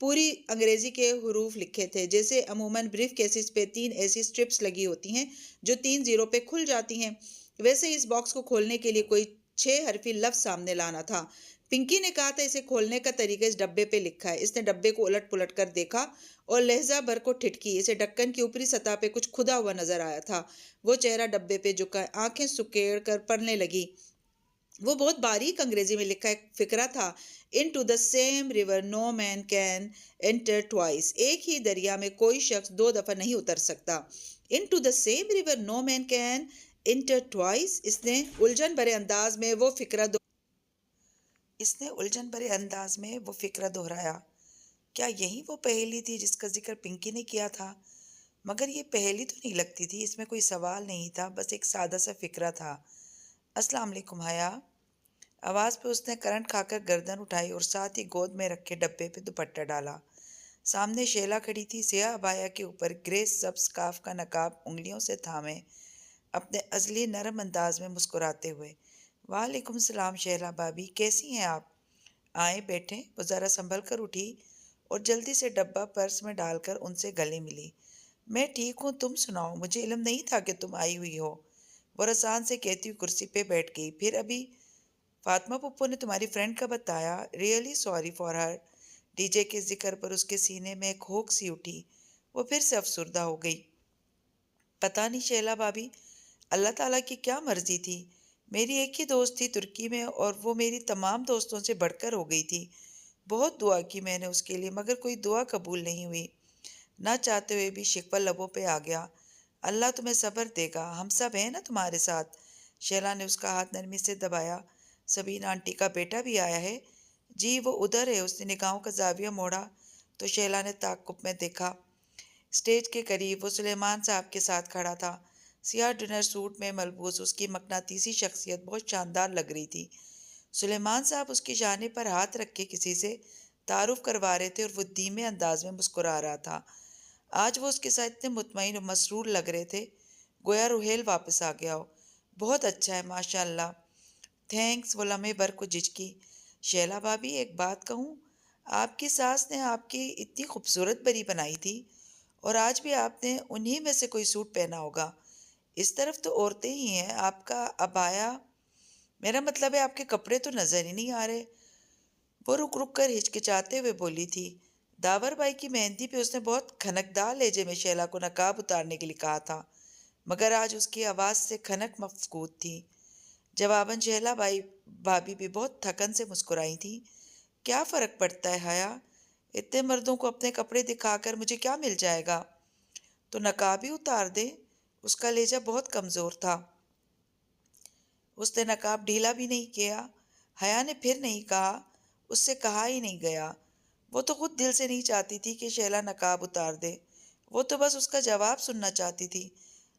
پوری انگریزی کے حروف لکھے تھے، جیسے عموماً بریف کیسز پہ 3 ایسی سٹرپس لگی ہوتی ہیں جو 3 زیرو پہ کھل جاتی ہیں، ویسے اس باکس کو کھولنے کے لیے کوئی 6 حرفی لفظ سامنے لانا تھا۔ پنکی نے کہا تھا اسے کھولنے کا طریقہ اس ڈبے پہ لکھا ہے۔ اس نے ڈبے کو الٹ پلٹ کر دیکھا اور لہجہ بھر کو ٹھٹکی۔ اسے ڈھکن کی اوپری سطح پہ کچھ کھدا ہوا نظر آیا تھا۔ وہ چہرہ ڈبے پہ جھکا، آنکھیں سکیڑ کر پڑھنے لگی۔ وہ بہت باریک انگریزی میں لکھا ایک فقرہ تھا، "Into the same river no man can enter twice"۔ ایک ہی دریا میں کوئی شخص 2 دفعہ نہیں اتر سکتا۔ "Into the same river no man can enter twice"۔ اس نے الجھن بھرے انداز میں وہ فقرہ دہرایا۔ کیا یہی وہ پہیلی تھی جس کا ذکر پنکی نے کیا تھا؟ مگر یہ پہیلی تو نہیں لگتی تھی، اس میں کوئی سوال نہیں تھا، بس ایک سادہ سا فقرہ تھا۔ "السلام علیکم حیا"۔ آواز پہ اس نے کرنٹ کھا کر گردن اٹھائی اور ساتھ ہی گود میں رکھے ڈبے پہ دوپٹہ ڈالا۔ سامنے شیلا کھڑی تھی، سیاہ عبایا کے اوپر گرے سبز اسکارف کا نقاب انگلیوں سے تھامے، اپنے ازلی نرم انداز میں مسکراتے ہوئے۔ "وعلیکم السلام شیلا بھابی، کیسی ہیں آپ؟ آئیں بیٹھیں"۔ وہ ذرا سنبھل کر اٹھی اور جلدی سے ڈبہ پرس میں ڈال کر ان سے گلے ملی۔ "میں ٹھیک ہوں، تم سناؤ، مجھے علم نہیں تھا کہ تم آئی ہوئی ہو"۔ وہ رسان سے کہتی ہوئی کرسی پہ بیٹھ گئی۔ "پھر ابھی فاطمہ پھپھو نے تمہاری فرینڈ کا بتایا؟ Really sorry for her". D J کے ذکر پر اس کے سینے میں ایک ہوک سی اٹھی، وہ پھر سے افسردہ ہو گئی۔ "پتہ نہیں شیلا بھابی، اللہ تعالیٰ کی کیا مرضی تھی، میری ایک ہی دوست تھی ترکی میں اور وہ میری تمام دوستوں سے بڑھ کر ہو گئی تھی۔ بہت دعا کی میں نے اس کے لیے، مگر کوئی دعا قبول نہیں ہوئی۔ نہ چاہتے ہوئے بھی شکوہ لبوں پہ آ گیا۔ اللہ تمہیں صبر دے گا، ہم سب ہیں نا تمہارے ساتھ"۔ شیلا نے اس کا ہاتھ نرمی سے دبایا۔ "سبینہ آنٹی کا بیٹا بھی آیا ہے"۔ "جی وہ ادھر ہے"۔ اس نے نگاہوں کا زاویہ موڑا تو شیلا نے تعقب میں دیکھا۔ اسٹیج کے قریب وہ سلیمان صاحب کے ساتھ کھڑا تھا۔ سیاہ ڈنر سوٹ میں ملبوس اس کی مقناطیسی شخصیت بہت شاندار لگ رہی تھی۔ سلیمان صاحب اس کی شانے پر ہاتھ رکھ کے کسی سے تعارف کروا رہے تھے اور وہ دھیمے انداز میں مسکرا رہا تھا۔ آج وہ اس کے ساتھ اتنے مطمئن اور مسرور لگ رہے تھے، گویا روحیل واپس آ گیا ہو۔ "بہت اچھا ہے ماشاء اللہ"۔ "تھینکس"۔ وہ لمحے بھر کو جھجکی۔ "شیلا بھابی ایک بات کہوں، آپ کی ساس نے آپ کی اتنی خوبصورت پری بنائی تھی، اور آج بھی آپ نے انہی میں سے کوئی سوٹ پہنا ہوگا۔ اس طرف تو عورتیں ہی ہیں، آپ کا عبایا، میرا مطلب ہے آپ کے کپڑے تو نظر ہی نہیں آ رہے"۔ وہ رک رک کر ہچکچاتے ہوئے بولی تھی۔ داور بھائی کی مہندی پہ اس نے بہت کھنکدار لہجے میں شیلا کو نقاب اتارنے کے لیے کہا تھا، مگر آج اس کی آواز سے کھنک مفقود تھی۔ جواباً شیلا بھابی بھی بہت تھکن سے مسکرائی تھی۔ "کیا فرق پڑتا ہے حیا، اتنے مردوں کو اپنے کپڑے دکھا کر مجھے کیا مل جائے گا؟ تو نقاب ہی اتار دیں"۔ اس کا لہجہ بہت کمزور تھا۔ اس نے نقاب ڈھیلا بھی نہیں کیا۔ حیا نے پھر نہیں کہا، اس سے کہا ہی نہیں گیا۔ وہ تو خود دل سے نہیں چاہتی تھی کہ شیلا نقاب اتار دے، وہ تو بس اس کا جواب سننا چاہتی تھی۔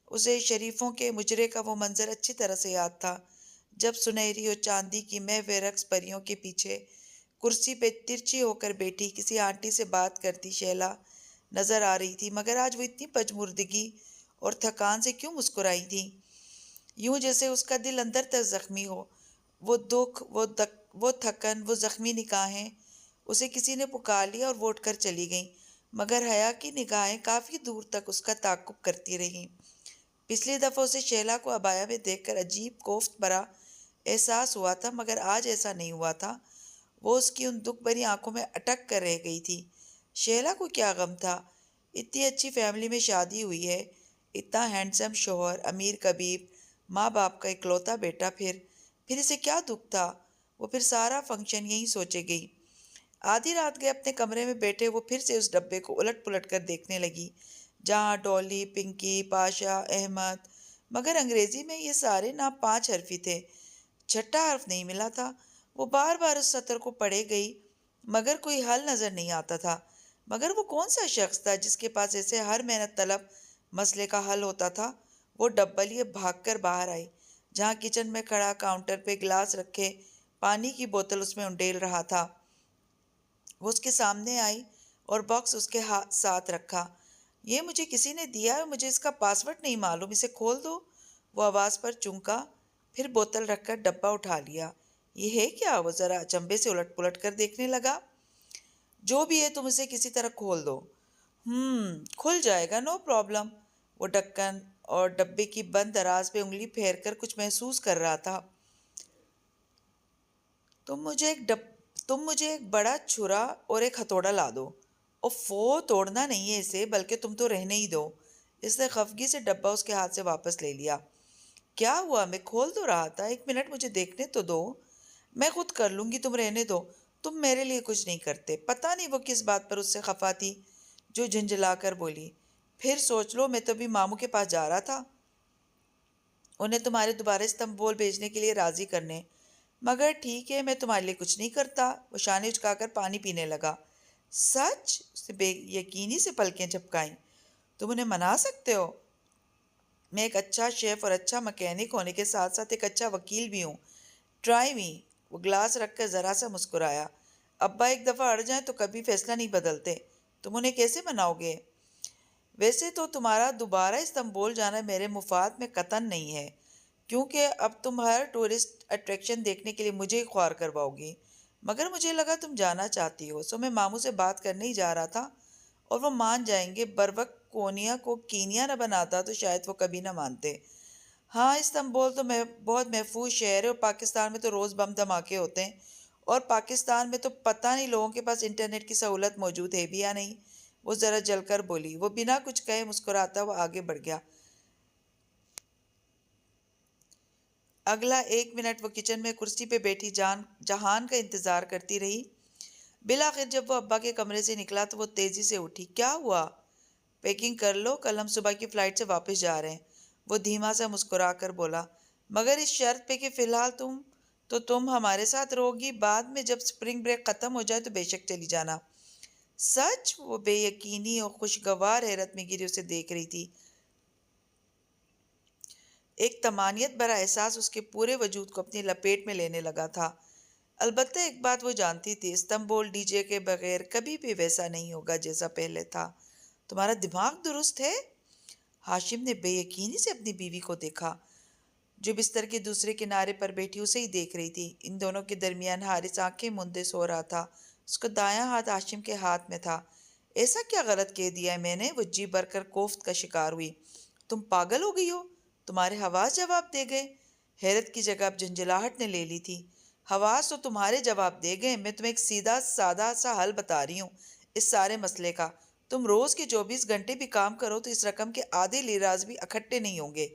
اسے شریفوں کے مجرے کا وہ منظر اچھی طرح سے یاد تھا، جب سنہری اور چاندی کی محو رقص پریوں کے پیچھے کرسی پہ ترچھی ہو کر بیٹھی کسی آنٹی سے بات کرتی شیلا نظر آ رہی تھی، مگر آج وہ اتنی پجمردگی اور تھکان سے کیوں مسکرائی تھی؟ یوں جیسے اس کا دل اندر تک زخمی ہو۔ وہ دکھ، وہ تھکن، وہ زخمی نگاہیں، اسے کسی نے پکار لیا اور وہ اٹھ کر چلی گئیں، مگر حیا کی نگاہیں کافی دور تک اس کا تعقب کرتی رہیں۔ پچھلی دفعہ اسے شیلا کو عبایا میں دیکھ کر عجیب کوفت بھرا احساس ہوا تھا، مگر آج ایسا نہیں ہوا تھا۔ وہ اس کی ان دکھ بھری آنکھوں میں اٹک کر رہ گئی تھی۔ شیلا کو کیا غم تھا؟ اتنی اچھی فیملی میں شادی ہوئی ہے، اتنا ہینڈسم شوہر، امیر کبیر، ماں باپ کا اکلوتا بیٹا، پھر اسے کیا دکھ تھا؟ وہ پھر سارا فنکشن یہیں سوچے گئی۔ آدھی رات گئے اپنے کمرے میں بیٹھے وہ پھر سے اس ڈبے کو الٹ پلٹ کر دیکھنے لگی، جہاں ڈولی، پنکی، پاشا، احمد، مگر انگریزی میں یہ سارے نام 5 حرفی تھے، چھٹا حرف نہیں ملا تھا۔ وہ بار بار اس سطر کو پڑھے گئی، مگر کوئی حل نظر نہیں آتا تھا۔ مگر وہ کون سا شخص تھا جس کے پاس ایسے ہر محنت طلب مسئلے کا حل ہوتا تھا؟ وہ ڈبہ لیے بھاگ کر باہر آئی، جہاں کچن میں کھڑا کاؤنٹر پہ گلاس رکھے پانی کی بوتل اس میں انڈیل رہا تھا۔ وہ اس کے سامنے آئی اور باکس اس کے ساتھ رکھا۔ "یہ مجھے کسی نے دیا ہے، مجھے اس کا پاسورڈ نہیں معلوم، اسے کھول دو"۔ وہ آواز پر چونکا، پھر بوتل رکھ کر ڈبہ اٹھا لیا۔ "یہ ہے کیا؟" وہ ذرا اچنبھے سے الٹ پلٹ کر دیکھنے لگا۔ جو بھی ہے تم اسے کسی طرح کھول دو۔ کھل جائے گا، نو پرابلم۔ وہ ڈھکن اور ڈبے کی بند دراز پہ انگلی پھیر کر کچھ محسوس کر رہا تھا۔ تم مجھے ایک بڑا چھرا اور ایک ہتھوڑا لا دو۔ اوفو، توڑنا نہیں ہے اسے، بلکہ تم تو رہنے ہی دو۔ اس نے خفگی سے ڈبہ اس کے ہاتھ سے واپس لے لیا۔ کیا ہوا؟ میں کھول تو رہا تھا، 1 منٹ مجھے دیکھنے تو دو۔ میں خود کر لوں گی، تم رہنے دو۔ تم میرے لیے کچھ نہیں کرتے۔ پتہ نہیں وہ کس بات پر اس سے خفا تھی، جو جھنجھلا کر بولی، پھر سوچ لو، میں تو ابھی ماموں کے پاس جا رہا تھا انہیں تمہارے دوبارہ استنبول بھیجنے کے لیے راضی کرنے، مگر ٹھیک ہے، میں تمہارے لیے کچھ نہیں کرتا۔ وہ شانے اچکا کر پانی پینے لگا۔ سچ؟ اس نے بے یقینی سے پلکیں جھپکائیں۔ تم انہیں منا سکتے ہو؟ میں ایک اچھا شیف اور اچھا مکینک ہونے کے ساتھ ساتھ ایک اچھا وکیل بھی ہوں۔ ٹرائی می۔ وہ گلاس رکھ کر ذرا سا مسکرایا۔ ابا ایک دفعہ اڑ جائیں تو کبھی فیصلہ نہیں بدلتے۔ تم انہیں کیسے مناؤ گے؟ ویسے تو تمہارا دوبارہ استنبول جانا میرے مفاد میں قطعاً نہیں ہے، کیونکہ اب تم ہر ٹورسٹ اٹریکشن دیکھنے کے لیے مجھے ہی خوار کرواؤ گی، مگر مجھے لگا تم جانا چاہتی ہو، سو میں ماموں سے بات کرنے ہی جا رہا تھا اور وہ مان جائیں گے۔ بروقت کونیا کو کینیا نہ بناتا تو شاید وہ کبھی نہ مانتے۔ ہاں، استنبول تو بہت محفوظ شہر ہے، اور پاکستان میں تو روز بم دھماکے ہوتے ہیں، اور پاکستان میں تو پتہ نہیں لوگوں کے پاس انٹرنیٹ کی سہولت موجود ہے بھی یا نہیں۔ وہ ذرا جل کر بولی۔ وہ بنا کچھ کہے مسکراتا وہ آگے بڑھ گیا۔ اگلا 1 منٹ وہ کچن میں کرسی پہ بیٹھی جہان کا انتظار کرتی رہی۔ بالآخر جب وہ ابا کے کمرے سے نکلا تو وہ تیزی سے اٹھی۔ کیا ہوا؟ پیکنگ کر لو، کل ہم صبح کی فلائٹ سے واپس جا رہے ہیں۔ وہ دھیما سا مسکرا کر بولا، مگر اس شرط پہ کہ فی الحال تم ہمارے ساتھ رہو گی، بعد میں جب سپرنگ بریک ختم ہو جائے تو بے شک چلی جانا۔ سچ؟ وہ بے یقینی اور خوشگوار حیرت میں گری اسے دیکھ رہی تھی۔ ایک طمانیت بھرا احساس اس کے پورے وجود کو اپنی لپیٹ میں لینے لگا تھا۔ البتہ ایک بات وہ جانتی تھی، استنبول ڈی جے کے بغیر کبھی بھی ویسا نہیں ہوگا جیسا پہلے تھا۔ تمہارا دماغ درست ہے؟ ہاشم نے بے یقینی سے اپنی بیوی کو دیکھا، جو بستر کے دوسرے کنارے پر بیٹھی اسے ہی دیکھ رہی تھی۔ ان دونوں کے درمیان حارث آنکھیں مندے سو رہا تھا۔ اس کا دایاں ہاتھ ہاشم کے ہاتھ میں تھا۔ ایسا کیا غلط کہہ دیا ہے میں نے؟ وہ جی بھر کر کوفت کا شکار ہوئی۔ تم پاگل ہو گئی ہو؟ تمہارے حواس جواب دے گئے؟ حیرت کی جگہ اب جھنجھلاہٹ نے لے لی تھی۔ حواس تو تمہارے جواب دے گئے، میں تمہیں ایک سیدھا سادہ سا حل بتا رہی ہوں اس سارے مسئلے کا۔ تم روز کے 24 گھنٹے بھی کام کرو تو اس رقم کے آدھے لیراز بھی اکٹھے نہیں ہوں گے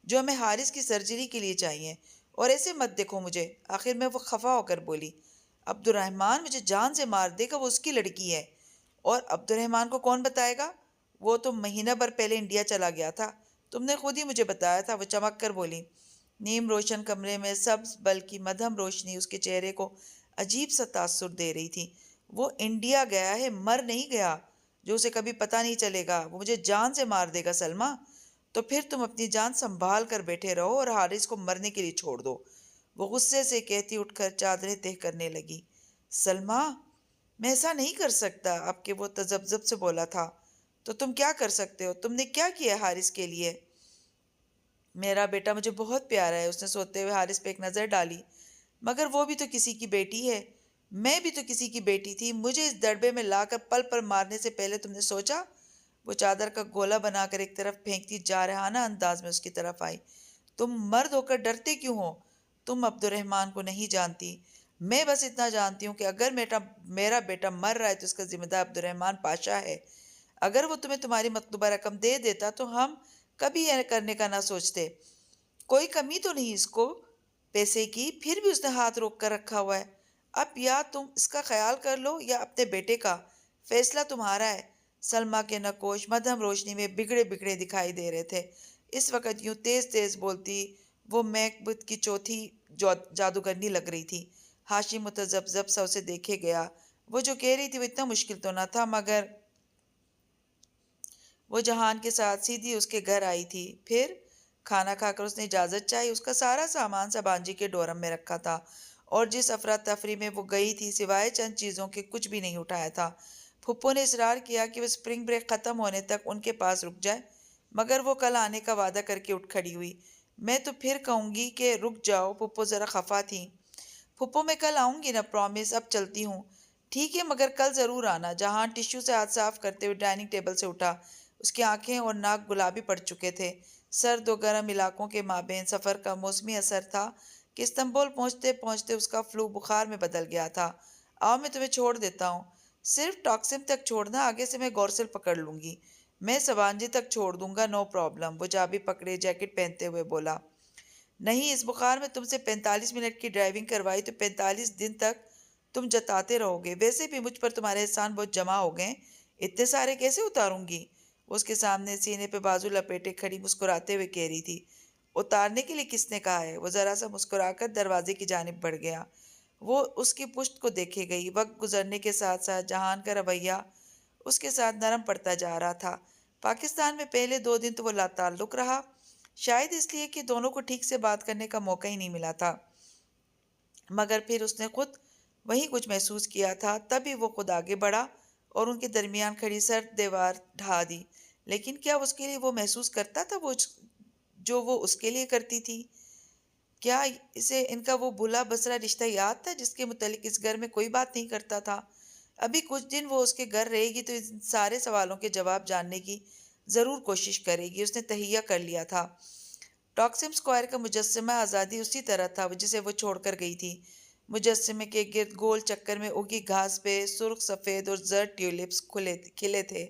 جو ہمیں حارث کی سرجری کے لیے چاہیے۔ اور ایسے مت دیکھو مجھے۔ آخر میں وہ خفا ہو کر بولی، عبد الرحمن مجھے جان سے مار دے گا، وہ اس کی لڑکی ہے۔ اور عبد الرحمن کو کون بتائے گا؟ وہ تو مہینہ بھر پہلے انڈیا چلا گیا تھا، تم نے خود ہی مجھے بتایا تھا۔ وہ چمک کر بولی۔ نیم روشن کمرے میں سبز بلکہ مدھم روشنی اس کے چہرے کو عجیب سا تاثر دے رہی تھی۔ وہ انڈیا گیا ہے، مر نہیں گیا، جو اسے کبھی پتہ نہیں چلے گا۔ وہ مجھے جان سے مار دے گا سلمہ۔ تو پھر تم اپنی جان سنبھال کر بیٹھے رہو اور حارث کو مرنے کے لیے چھوڑ دو۔ وہ غصے سے کہتی اٹھ کر چادریں تہہ کرنے لگی۔ سلمہ، میں ایسا نہیں کر سکتا، اب کہ وہ تذبذب سے بولا تھا۔ تو تم کیا کر سکتے ہو؟ تم نے کیا کیا حارث کے لیے؟ میرا بیٹا مجھے بہت پیارا ہے۔ اس نے سوتے ہوئے حارث پہ ایک نظر ڈالی۔ مگر وہ بھی تو کسی کی بیٹی ہے، میں بھی تو کسی کی بیٹی تھی۔ مجھے اس دڑبے میں لا کر پل پر مارنے سے پہلے تم نے سوچا؟ وہ چادر کا گولا بنا کر ایک طرف پھینکتی جارحانہ انداز میں اس کی طرف آئی۔ تم مرد ہو کر ڈرتے کیوں ہو؟ تم عبد الرحمن کو نہیں جانتی، میں بس اتنا جانتی ہوں کہ اگر میرا بیٹا مر رہا ہے تو اس کا ذمہ دار عبد الرحمن پاشا ہے۔ اگر وہ تمہیں تمہاری مطلوبہ رقم دے دیتا تو ہم کبھی یہ کرنے کا نہ سوچتے۔ کوئی کمی تو نہیں اس کو پیسے کی، پھر بھی اس نے ہاتھ روک کر رکھا ہوا ہے۔ اب یا تم اس کا خیال کر لو یا اپنے بیٹے کا، فیصلہ تمہارا ہے۔ سلمہ کے نقوش مدھم روشنی میں بگڑے بگڑے دکھائی دے رہے تھے۔ اس وقت یوں تیز تیز بولتی وہ میکبتھ کی چوتھی جادوگرنی لگ رہی تھی۔ ہاشم متذبذب سا اسے دیکھے گیا۔ وہ جو کہہ رہی تھی وہ اتنا مشکل تو نہ تھا، مگر وہ جہان کے ساتھ سیدھی اس کے گھر آئی تھی۔ پھر کھانا کھا کر اس نے اجازت چاہی۔ اس کا سارا سامان سبان جی کے ڈورم میں رکھا تھا، اور جس افراتفری میں وہ گئی تھی سوائے چند چیزوں کے کچھ بھی نہیں اٹھایا تھا۔ پھپھو نے اصرار کیا کہ وہ سپرنگ بریک ختم ہونے تک ان کے پاس رک جائے، مگر وہ کل آنے کا وعدہ کر کے اٹھ کھڑی ہوئی۔ میں تو پھر کہوں گی کہ رک جاؤ۔ پھپھو ذرا خفا تھی۔ پھپھو میں کل آؤں گی نا، پرومس، اب چلتی ہوں۔ ٹھیک ہے مگر کل ضرور آنا۔ جہاں ٹشو سے ہاتھ صاف کرتے ہوئے ڈائننگ ٹیبل سے اٹھا۔ اس کی آنکھیں اور ناک گلابی پڑ چکے تھے۔ سرد و گرم علاقوں کے مابین سفر کا موسمی اثر تھا کہ استنبول پہنچتے پہنچتے اس کا فلو بخار میں بدل گیا تھا۔ آؤ میں تمہیں چھوڑ دیتا ہوں۔ صرف ٹاکسم تک چھوڑنا، آگے سے میں گورسل پکڑ لوں گی۔ میں سوانجی تک چھوڑ دوں گا، نو پرابلم، وہ چابی پکڑے جیکٹ پہنتے ہوئے بولا۔ نہیں، اس بخار میں تم سے 45 منٹ کی ڈرائیونگ کروائی تو 45 دن تک تم جتاتے رہو گے۔ ویسے بھی مجھ پر تمہارے احسان بہت جمع ہو گئے، اتنے سارے کیسے اتاروں گی؟ وہ اس کے سامنے سینے پہ بازو لپیٹے کھڑی مسکراتے ہوئے کہہ رہی تھی۔ اتارنے کے لیے کس نے کہا ہے؟ وہ ذرا سا مسکرا کر دروازے کی جانب بڑھ گیا۔ وہ اس کی پشت کو دیکھے گئی۔ وقت گزرنے کے ساتھ ساتھ جہان کا رویہ اس کے ساتھ نرم پڑتا جا رہا تھا۔ پاکستان میں پہلے 2 دن تو وہ لا تعلق رہا، شاید اس لیے کہ دونوں کو ٹھیک سے بات کرنے کا موقع ہی نہیں ملا تھا، مگر پھر اس نے خود وہی کچھ محسوس کیا تھا۔ تبھی وہ خود آگے بڑھا اور ان کے درمیان کھڑی سرد دیوار ڈھا دی۔ لیکن کیا اس کے لیے وہ محسوس کرتا تھا جو وہ اس کے لیے کرتی تھی؟ کیا اسے ان کا وہ بھولا بسرا رشتہ یاد تھا جس کے متعلق اس گھر میں کوئی بات نہیں کرتا تھا؟ ابھی کچھ دن وہ اس کے گھر رہے گی تو ان سارے سوالوں کے جواب جاننے کی ضرور کوشش کرے گی۔ اس نے تہیہ کر لیا تھا۔ ٹاکسم اسکوائر کا مجسمہ آزادی اسی طرح تھا جسے وہ چھوڑ کر گئی تھی۔ مجسمے کے گرد گول چکر میں اگی گھاس پہ سرخ، سفید اور زرد ٹیولپس کھلے تھے۔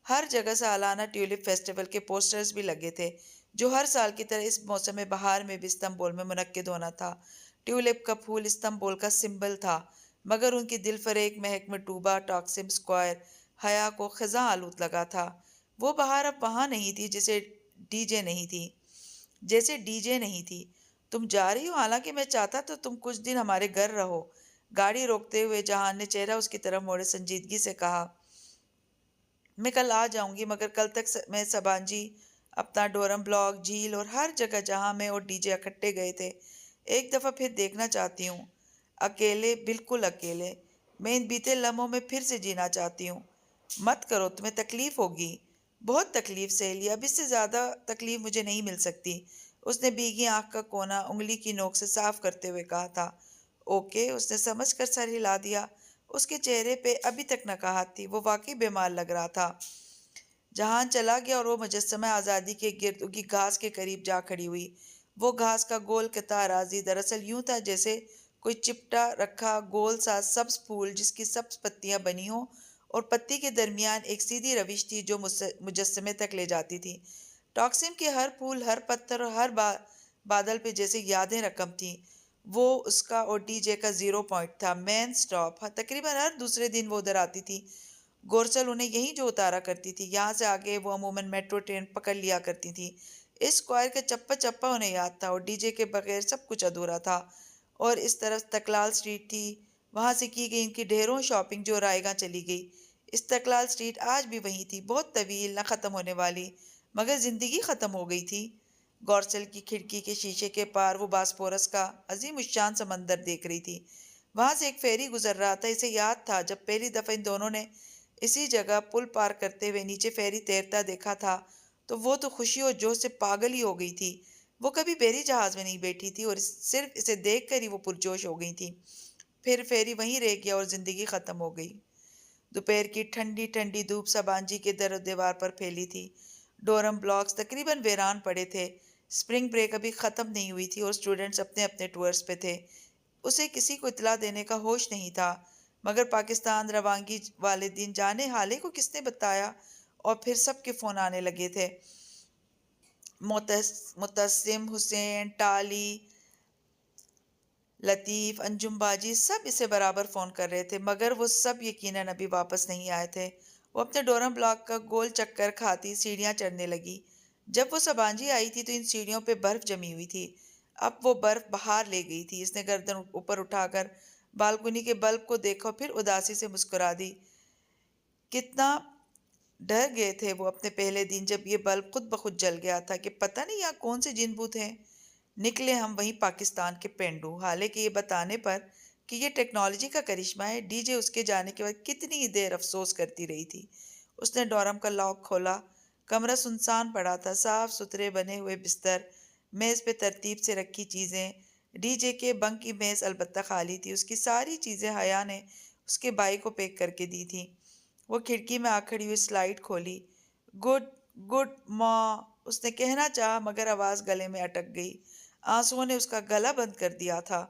ہر جگہ سالانہ ٹیولپ فیسٹیول کے پوسٹرز بھی لگے تھے جو ہر سال کی طرح اس موسم بہار میں بھی استنبول میں منعقد ہونا تھا۔ ٹیولپ کا پھول استنبول کا سمبل تھا، مگر ان کی دل فریب مہک میں ڈوبا ٹاکسم اسکوائر حیا کو خزاں آلود لگا تھا۔ وہ بہار اب وہاں نہیں تھی، جیسے ڈی جے نہیں تھی۔ تم جا رہی ہو؟ حالانکہ میں چاہتا تو تم کچھ دن ہمارے گھر رہو۔ گاڑی روکتے ہوئے جہان نے چہرہ اس کی طرف موڑے سنجیدگی سے کہا۔ میں کل آ جاؤں گی، مگر کل تک میں سبانجی، اپنا ڈورم بلاک، جھیل اور ہر جگہ جہاں میں اور ڈی جے اکٹھے گئے تھے ایک دفعہ پھر دیکھنا چاہتی ہوں۔ اکیلے، بالکل اکیلے۔ میں ان بیتے لمحوں میں پھر سے جینا چاہتی ہوں۔ مت کرو، تمہیں تکلیف ہوگی۔ بہت تکلیف سہی، اب اس سے زیادہ تکلیف مجھے نہیں مل سکتی، اس نے بھیگی آنکھ کا کونا انگلی کی نوک سے صاف کرتے ہوئے کہا تھا۔ اوکے، اس نے سمجھ کر سر ہلا دیا۔ اس کے چہرے پہ ابھی تک نقاہت تھی، وہ واقعی بیمار لگ رہا تھا۔ جہان چلا گیا اور وہ مجسمہ آزادی کے گرد اگی گھاس کے قریب جا کھڑی ہوئی۔ وہ گھاس کا گول قطع اراضی دراصل یوں تھا جیسے کوئی چپٹا رکھا گول سا سبز پھول جس کی سبز پتیاں بنی ہوں اور پتی کے درمیان ایک سیدھی روش تھی جو مجسمے تک لے جاتی تھی۔ ٹاکسم کے ہر پھول، ہر پتھر اور ہر بادل پہ جیسے یادیں رقم تھیں۔ وہ اس کا اور ڈی جے کا زیرو پوائنٹ تھا، مین سٹاپ۔ تقریباً ہر دوسرے دن وہ ادھر آتی تھی۔ گورسل انہیں یہیں جو اتارا کرتی تھی۔ یہاں سے آگے وہ عموماً میٹرو ٹرین پکڑ لیا کرتی تھی۔ اس اسکوائر کا چپا چپا انہیں یاد تھا اور ڈی جے کے بغیر سب کچھ ادھورا تھا۔ اور اس طرف استقلال سٹریٹ تھی، وہاں سے کی گئی ان کی ڈھیروں شاپنگ جو رائے گاں چلی گئی۔ استقلال سٹریٹ آج بھی وہی تھی، بہت طویل، نہ ختم ہونے والی، مگر زندگی ختم ہو گئی تھی۔ گورسل کی کھڑکی کے شیشے کے پار وہ باسفورس کا عظیم الشان سمندر دیکھ رہی تھی۔ وہاں سے ایک فیری گزر رہا تھا۔ اسے یاد تھا جب پہلی دفعہ ان دونوں نے اسی جگہ پل پار کرتے ہوئے نیچے فیری تیرتا دیکھا تھا تو وہ تو خوشی اور جوش سے پاگل ہی ہو گئی تھی۔ وہ کبھی فیری جہاز میں نہیں بیٹھی تھی اور صرف اسے دیکھ کر ہی وہ پرجوش ہو گئی تھی۔ پھر فیری وہیں رہ گیا اور زندگی ختم ہو گئی۔ دوپہر کی ٹھنڈی ٹھنڈی دھوپ سبانجی کے در و دیوار پر پھیلی تھی۔ ڈورم بلاکس تقریباً ویران پڑے تھے۔ سپرنگ بریک ابھی ختم نہیں ہوئی تھی اور سٹوڈنٹس اپنے اپنے ٹورز پہ تھے۔ اسے کسی کو اطلاع دینے کا ہوش نہیں تھا، مگر پاکستان روانگی والے دن جانے حالے کو کس نے بتایا، اور پھر سب کے فون آنے لگے تھے۔ متسم، حسین، ٹالی، لطیف، انجم باجی، سب اسے برابر فون کر رہے تھے، مگر وہ سب یقیناً ابھی واپس نہیں آئے تھے۔ وہ اپنے ڈورم بلاک کا گول چکر کھاتی سیڑھیاں چڑھنے لگی۔ جب وہ سبانجی آئی تھی تو ان سیڑھیوں پہ برف جمی ہوئی تھی۔ اب وہ برف باہر لے گئی تھی۔ اس نے گردن اوپر اٹھا کر بالکنی کے بلب کو دیکھا، پھر اداسی سے مسکرا دی۔ کتنا ڈر گئے تھے وہ اپنے پہلے دن جب یہ بلب خود بخود جل گیا تھا کہ پتہ نہیں یہاں کون سے جن بوت ہیں۔ نکلے ہم وہیں پاکستان کے پینڈو۔ حالانکہ یہ بتانے پر کہ یہ ٹیکنالوجی کا کرشمہ ہے، ڈی جے اس کے جانے کے بعد کتنی دیر افسوس کرتی رہی تھی۔ اس نے ڈورم کا لاک کھولا۔ کمرہ سنسان پڑا تھا، صاف ستھرے بنے ہوئے بستر، میز پہ ترتیب سے رکھی چیزیں۔ ڈی جے کے بنک کی میز البتہ خالی تھی۔ اس کی ساری چیزیں حیا نے اس کے بھائی کو پیک کر کے دی تھی۔ وہ کھڑکی میں آ کھڑی ہوئی سلائڈ کھولی۔ گڈ گڈ ماں، اس نے کہنا چاہا مگر آواز گلے میں اٹک گئی۔ آنسوؤں نے اس کا گلا بند کر دیا تھا۔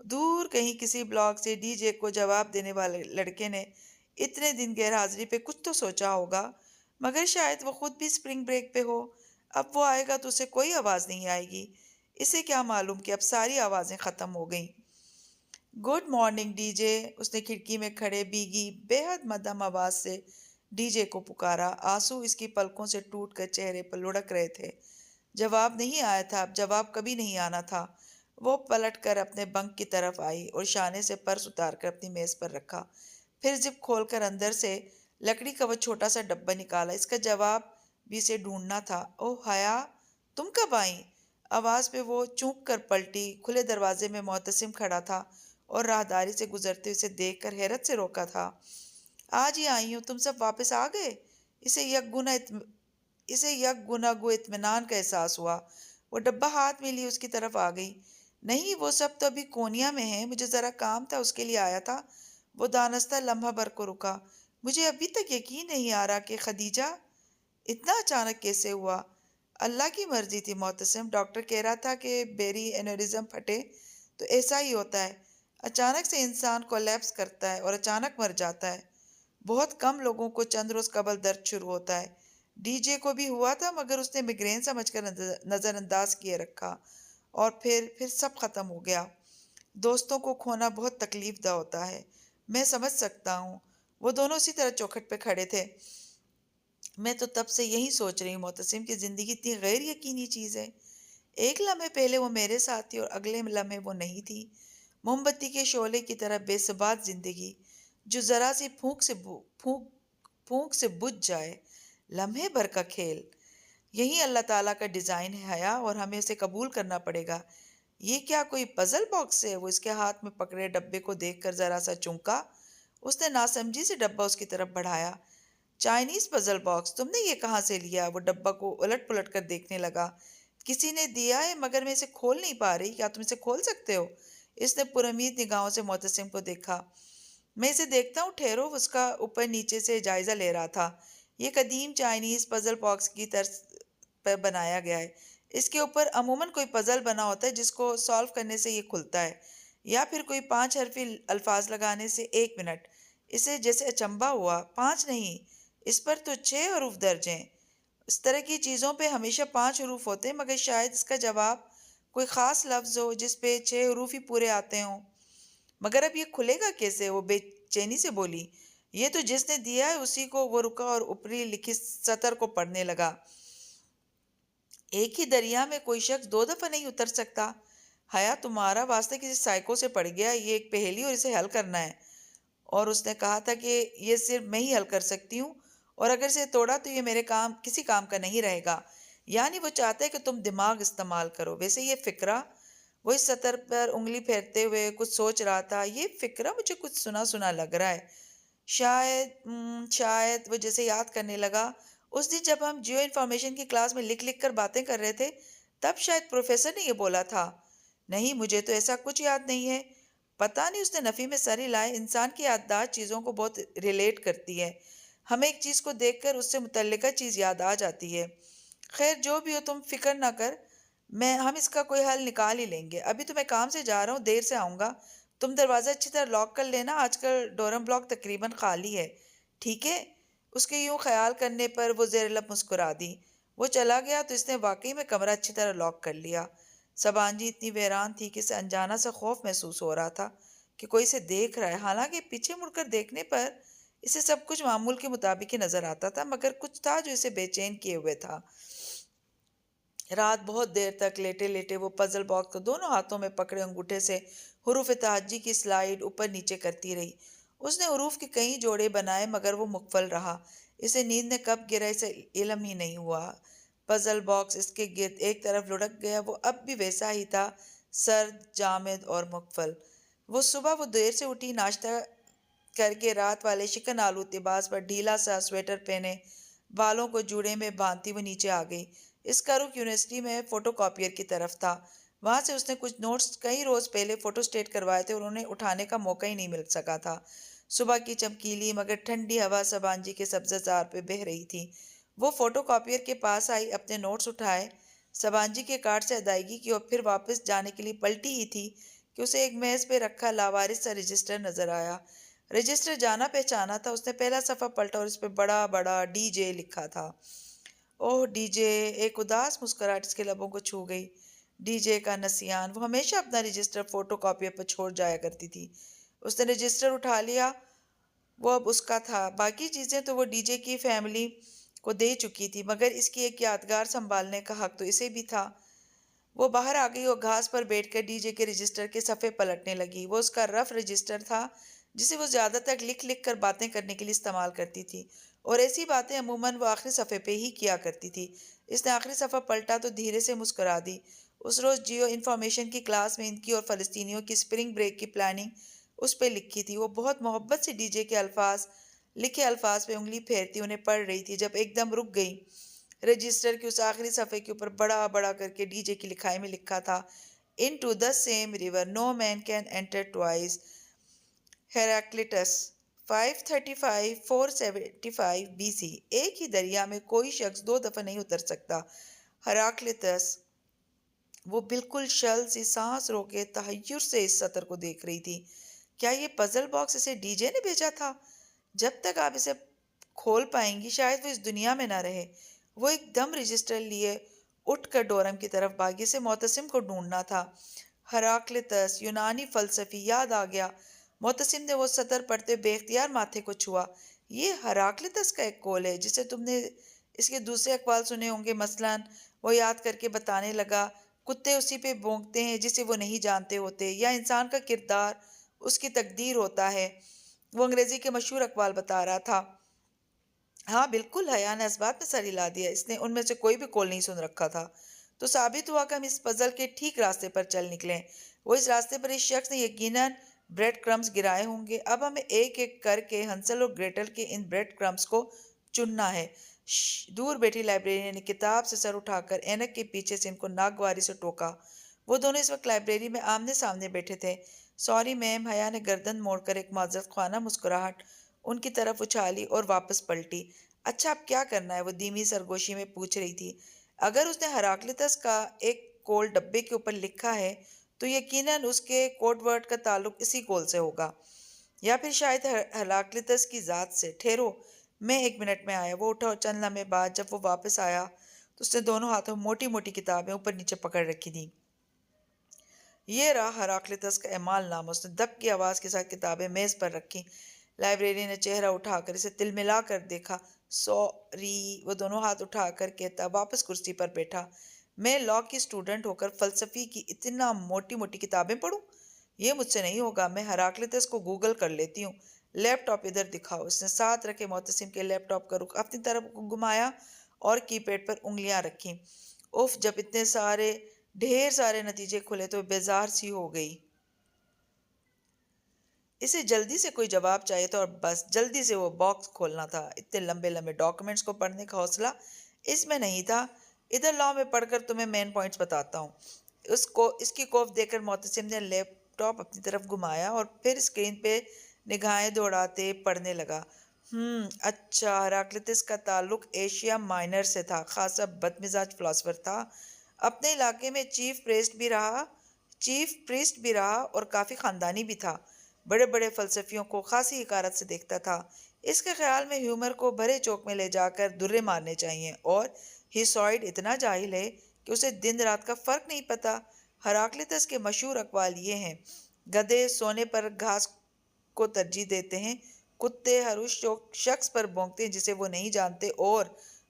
دور کہیں کسی بلاک سے ڈی جے کو جواب دینے والے لڑکے نے اتنے دن غیر حاضری پہ کچھ تو سوچا ہوگا، مگر شاید وہ خود بھی سپرنگ بریک پہ ہو۔ اب وہ آئے گا تو اسے کوئی آواز نہیں آئے گی۔ اسے کیا معلوم کہ اب ساری آوازیں ختم ہو گئیں۔ گڈ مارننگ ڈی جے، اس نے کھڑکی میں کھڑے بیگی بے حد مدھم آواز سے ڈی جے کو پکارا۔ آنسو اس کی پلکوں سے ٹوٹ کر چہرے پر لڑک رہے تھے۔ جواب نہیں آیا تھا، اب جواب کبھی نہیں آنا تھا۔ وہ پلٹ کر اپنے بنک کی طرف آئی اور شانے سے پرس اتار کر اپنی میز پر رکھا۔ پھر زپ کھول کر اندر سے لکڑی کا وہ چھوٹا سا ڈبہ نکالا۔ اس کا جواب بھی اسے ڈھونڈنا تھا۔ اوہ حیا، تم کب آئیں؟ آواز پہ وہ چونک کر پلٹی۔ کھلے دروازے میں معتصم کھڑا تھا اور راہداری سے گزرتے اسے دیکھ کر حیرت سے روکا تھا۔ آج ہی آئی ہوں، تم سب واپس آ گئے؟ اسے یک گنا گو اطمینان کا احساس ہوا۔ وہ ڈبہ ہاتھ میں لی اس کی طرف آ گئی۔ نہیں، وہ سب تو ابھی کونیا میں ہیں، مجھے ذرا کام تھا، اس کے لیے آیا تھا۔ وہ دانستہ لمحہ بھر کو رکا۔ مجھے ابھی تک یقین نہیں آ رہا کہ خدیجہ اتنا اچانک کیسے ہوا۔ اللہ کی مرضی تھی معتصم، ڈاکٹر کہہ رہا تھا کہ بیری اینوریزم پھٹے تو ایسا ہی ہوتا ہے، اچانک سے انسان کولیپس کرتا ہے اور اچانک مر جاتا ہے۔ بہت کم لوگوں کو چند روز قبل درد شروع ہوتا ہے۔ ڈی جے کو بھی ہوا تھا مگر اس نے میگرین سمجھ کر نظر انداز کیے رکھا اور پھر سب ختم ہو گیا۔ دوستوں کو کھونا بہت تکلیف دہ ہوتا ہے، میں سمجھ سکتا ہوں۔ وہ دونوں اسی طرح چوکھٹ پہ کھڑے تھے۔ میں تو تب سے یہی سوچ رہی ہوں معتصم کہ زندگی اتنی غیر یقینی چیز ہے۔ ایک لمحے پہلے وہ میرے ساتھ تھی اور اگلے لمحے وہ نہیں تھی۔ موم بتی کے شعلے کی طرح بے ثبات زندگی جو ذرا سی پھونک سے بجھ جائے، لمحے بھر کا کھیل۔ یہی اللہ تعالیٰ کا ڈیزائن ہے حیا، اور ہمیں اسے قبول کرنا پڑے گا۔ یہ کیا کوئی پزل باکس ہے؟ وہ اس کے ہاتھ میں پکڑے ڈبے کو دیکھ کر ذرا سا چونکا۔ اس نے ناسمجھی سے ڈبہ اس کی طرف بڑھایا۔ چائنیز پزل باکس، تم نے یہ کہاں سے لیا؟ وہ ڈبہ کو الٹ پلٹ کر دیکھنے لگا۔ کسی نے دیا ہے مگر میں اسے کھول نہیں پا رہی، کیا تم اسے کھول سکتے ہو؟ اس نے پرامید نگاہوں سے معتصم کو دیکھا۔ میں اسے دیکھتا ہوں، ٹھہرو۔ اس کا اوپر نیچے سے جائزہ لے رہا تھا۔ یہ قدیم چائنیز پزل باکس کی طرز پر بنایا گیا ہے۔ اس کے اوپر عموماً کوئی پزل بنا ہوتا ہے جس کو سالو کرنے سے یہ کھلتا ہے، یا پھر کوئی 5 حرفی الفاظ لگانے سے 1 منٹ۔ اسے جیسے اچنبھا ہوا۔ 5 نہیں، اس پر تو 6 حروف درج ہیں۔ اس طرح کی چیزوں پہ ہمیشہ 5 حروف ہوتے ہیں، مگر شاید اس کا جواب کوئی خاص لفظ ہو جس پہ 6 حروف ہی پورے آتے ہوں۔ مگر اب یہ کھلے گا کیسے؟ وہ بے چینی سے بولی۔ یہ تو جس نے دیا ہے اسی کو۔ وہ رکا اور اوپری لکھی سطر کو پڑھنے لگا۔ ایک ہی دریا میں کوئی شخص 2 دفعہ نہیں اتر سکتا۔ حیا، تمہارا واسطہ کسی سائیکو سے پڑ گیا، یہ ایک پہیلی اور اسے حل کرنا ہے۔ اور اس نے کہا تھا کہ یہ صرف میں ہی حل کر سکتی ہوں، اور اگر اسے توڑا تو یہ میرے کسی کام کا نہیں رہے گا۔ یعنی وہ چاہتا ہے کہ تم دماغ استعمال کرو۔ ویسے یہ فقرہ، وہ اس سطر پر انگلی پھیرتے ہوئے کچھ سوچ رہا تھا، یہ فقرہ مجھے کچھ سنا سنا لگ رہا ہے۔ شاید وہ جیسے یاد کرنے لگا، اس دن جب ہم جیو انفارمیشن کی کلاس میں لکھ لکھ کر باتیں کر رہے تھے، تب شاید پروفیسر نے یہ بولا تھا۔ نہیں، مجھے تو ایسا کچھ یاد نہیں ہے۔ پتہ نہیں، اس نے نفی میں سر ہلائے۔ انسان کی یادداشت چیزوں کو بہت ریلیٹ کرتی ہے۔ ہمیں ایک چیز کو دیکھ کر اس سے متعلقہ چیز یاد آ جاتی ہے۔ خیر جو بھی ہو، تم فکر نہ کر، ہم اس کا کوئی حل نکال ہی لیں گے۔ ابھی تو میں کام سے جا رہا ہوں، دیر سے آؤں گا۔ تم دروازہ اچھی طرح لاک کر لینا، آج کل ڈورم بلاک تقریباً خالی ہے، ٹھیک ہے؟ اس کے یوں خیال کرنے پر وہ زیر لب مسکرا دی۔ وہ چلا گیا تو اس نے واقعی میں کمرہ اچھی طرح لاک کر لیا۔ سبانجی اتنی ویران تھی کہ اسے انجانا سا خوف محسوس ہو رہا تھا کہ کوئی اسے دیکھ رہا ہے۔ حالانکہ پیچھے مڑ کر دیکھنے پر اسے سب کچھ معمول کے مطابق ہی نظر آتا تھا، مگر کچھ تھا جو اسے بے چین کیے ہوئے تھا۔ رات بہت دیر تک لیٹے لیٹے وہ پزل باکس کو دونوں ہاتھوں میں پکڑے انگوٹھے سے حروف تہجی کی سلائیڈ اوپر نیچے کرتی رہی۔ اس نے حروف کے کئی جوڑے بنائے مگر وہ مغفل رہا۔ اسے نیند نے کب گرا اسے علم ہی نہیں ہوا۔ پزل باکس اس کے گرد ایک طرف لڑک گیا۔ وہ اب بھی ویسا ہی تھا، سرد، جامد اور مغفل۔ صبح وہ دیر سے اٹھی، ناشتہ کر کے رات والے شکن آلو لباس پر ڈھیلا سا سویٹر پہنے بالوں کو جوڑے میں باندھتی وہ نیچے آ گئی۔ اس کا رخ یونیورسٹی میں فوٹو کاپیئر کی طرف تھا۔ وہاں سے اس نے کچھ نوٹس کئی روز پہلے فوٹو سٹیٹ کروائے تھے اور انہیں اٹھانے کا موقع ہی نہیں مل سکا تھا۔ صبح کی چمکیلی مگر ٹھنڈی ہوا سبانجی کے سبزہ زار پہ بہہ رہی تھی۔ وہ فوٹو کاپیر کے پاس آئی، اپنے نوٹس اٹھائے، سبانجی کے کارڈ سے ادائیگی کی اور پھر واپس جانے کے لیے پلٹی ہی تھی کہ اسے ایک میز پہ رکھا لاوارث سا رجسٹر نظر آیا۔ رجسٹر جانا پہچانا تھا۔ اس نے پہلا صفحہ پلٹا اور اس پہ بڑا بڑا ڈی جے لکھا تھا۔ اوہ ڈی جے! ایک اداس مسکراہٹ اس کے لبوں کو چھو گئی۔ ڈی جے کا نسیان! وہ ہمیشہ اپنا رجسٹر فوٹو کاپیر پر چھوڑ جایا کرتی تھی۔ اس نے رجسٹر اٹھا لیا، وہ اب اس کا تھا۔ باقی چیزیں تو وہ ڈی جے کی فیملی کو دے چکی تھی، مگر اس کی ایک یادگار سنبھالنے کا حق تو اسے بھی تھا۔ وہ باہر آ گئی اور گھاس پر بیٹھ کر ڈی جے کے رجسٹر کے صفحے پلٹنے لگی۔ وہ اس کا رف رجسٹر تھا جسے وہ زیادہ تر لکھ لکھ کر باتیں کرنے کے لیے استعمال کرتی تھی، اور ایسی باتیں عموماً وہ آخری صفحے پہ ہی کیا کرتی تھی۔ اس نے آخری صفحہ پلٹا تو دھیرے سے مسکرا دی۔ اس روز جیو انفارمیشن کی کلاس میں ہند کی اور فلسطینیوں کی اسپرنگ بریک کی پلاننگ اس پہ لکھی تھی۔ وہ بہت محبت سے ڈی جے کے لکھے الفاظ پہ انگلی پھیرتی انہیں پڑھ رہی تھی جب ایک دم رک گئی۔ رجسٹر کے اس آخری صفحے کے اوپر بڑا بڑا کر کے ڈی جے کی لکھائی میں لکھا تھا: "Into the same river no man can enter twice. ہیراکلیٹس 535 475 BC"۔ ایک ہی دریا میں کوئی شخص دو دفعہ نہیں اتر سکتا۔ ہیراکلیٹس! وہ بالکل شل سی سانس روکے تحیر سے اس سطر کو دیکھ رہی تھی۔ کیا یہ پزل باکس اسے ڈی جے نے بھیجا تھا؟ جب تک آپ اسے کھول پائیں گی شاید وہ اس دنیا میں نہ رہے۔ وہ ایک دم رجسٹر لیے اٹھ کر ڈورم کی طرف بھاگی۔ اسے معتصم کو ڈھونڈنا تھا۔ ہیراکلیٹس! یونانی فلسفی! یاد آ گیا۔ معتصم نے وہ سطر پڑھتے بے اختیار ماتھے کو چھوا۔ یہ ہیراکلیٹس کا ایک قول ہے جسے تم نے اس کے دوسرے اقوال سنے ہوں گے، مثلاً وہ یاد کر کے بتانے لگا: کتے اسی پہ بھونکتے ہیں جسے وہ نہیں جانتے ہوتے، یا انسان کا کردار اس کی تقدیر ہوتا ہے۔ وہ انگریزی کے مشہور اقوال بتا رہا تھا۔ ہاں بالکل، حیا نے اس بات میں سر ہلا دیا۔ اس نے ان میں سے کوئی بھی قول نہیں سن رکھا تھا۔ تو ثابت ہوا کہ ہم اس پزل کے ٹھیک راستے پر چل نکلے۔ وہ اس راستے پر اس شخص نے یقیناً بریڈ کرمز گرائے ہوں گے۔ اب ہمیں ایک ایک کر کے ہنسل اور گریٹل کے ان بریڈ کرمز کو چننا ہے۔ دور بیٹھی لائبریرین نے کتاب سے سر اٹھا کر اینک کے پیچھے سے ان کو ناگواری سے ٹوکا۔ وہ دونوں اس وقت لائبریری میں آمنے سامنے بیٹھے تھے۔ Sorry ma'am! حیا نے گردن موڑ کر ایک معذرت خواہ مسکراہٹ ان کی طرف اچھالی اور واپس پلٹی۔ اچھا اب کیا کرنا ہے؟ وہ دھیمی سرگوشی میں پوچھ رہی تھی۔ اگر اس نے ہیراکلیٹس کا ایک قول ڈبے کے اوپر لکھا ہے تو یقیناً اس کے کوڈ ورڈ کا تعلق اسی قول سے ہوگا، یا پھر شاید ہیراکلیٹس کی ذات سے۔ ٹھہرو، میں 1 منٹ میں آیا۔ وہ اٹھا اور چند لمحے بعد جب وہ واپس آیا تو اس نے دونوں ہاتھوں میں موٹی موٹی کتابیں اوپر نیچے پکڑ رکھی تھیں۔ یہ رہا ہیراکلیٹس کا اعمال نامہ۔ اس نے دب کی آواز کے ساتھ کتابیں میز پر رکھی۔ لائبریرین نے چہرہ اٹھا کر اسے تلملا کر دیکھا۔ سوری! وہ دونوں ہاتھ اٹھا کر کہتا واپس کرسی پر بیٹھا۔ میں لاء کی اسٹوڈنٹ ہو کر فلسفی کی اتنا موٹی موٹی کتابیں پڑھوں؟ یہ مجھ سے نہیں ہوگا۔ میں ہیراکلیٹس کو گوگل کر لیتی ہوں۔ لیپ ٹاپ ادھر دکھاؤ۔ اس نے ساتھ رکھے معتصم کے لیپ ٹاپ کا رخ اپنی طرف گھمایا اور کی پیڈ پر انگلیاں رکھیں۔ اف! جب اتنے ڈھیر سارے نتیجے کھلے تو بیزار سی ہو گئی۔ اسے جلدی سے کوئی جواب چاہیے تھا اور بس جلدی سے وہ باکس کھولنا تھا۔ اتنے لمبے لمبے ڈاکومنٹس کو پڑھنے کا حوصلہ اس میں نہیں تھا۔ ادھر لاؤ میں پڑھ کر تمہیں مین پوائنٹس بتاتا ہوں۔ اس کی کوف دیکھ کر معتصم نے لیپ ٹاپ اپنی طرف گھمایا اور پھر اسکرین پہ نگاہیں دوڑاتے پڑھنے لگا۔ اچھا، ہیراکلیٹس کا تعلق ایشیا مائنر سے تھا۔ خاصا بدمزاج فلاسفر تھا۔ اپنے علاقے میں چیف پریسٹ بھی رہا اور کافی خاندانی بھی تھا۔ بڑے بڑے فلسفیوں کو خاصی حقارت سے دیکھتا تھا۔ اس کے خیال میں ہیومر کو بھرے چوک میں لے جا کر درے مارنے چاہیے، اور ہیسوئڈ اتنا جاہل ہے کہ اسے دن رات کا فرق نہیں پتا۔ ہیراکلیٹس کے مشہور اقوال یہ ہیں: گدھے سونے پر گھاس کو ترجیح دیتے ہیں، کتے ہر اس شخص پر بھونکتے ہیں جسے وہ نہیں جانتے، اور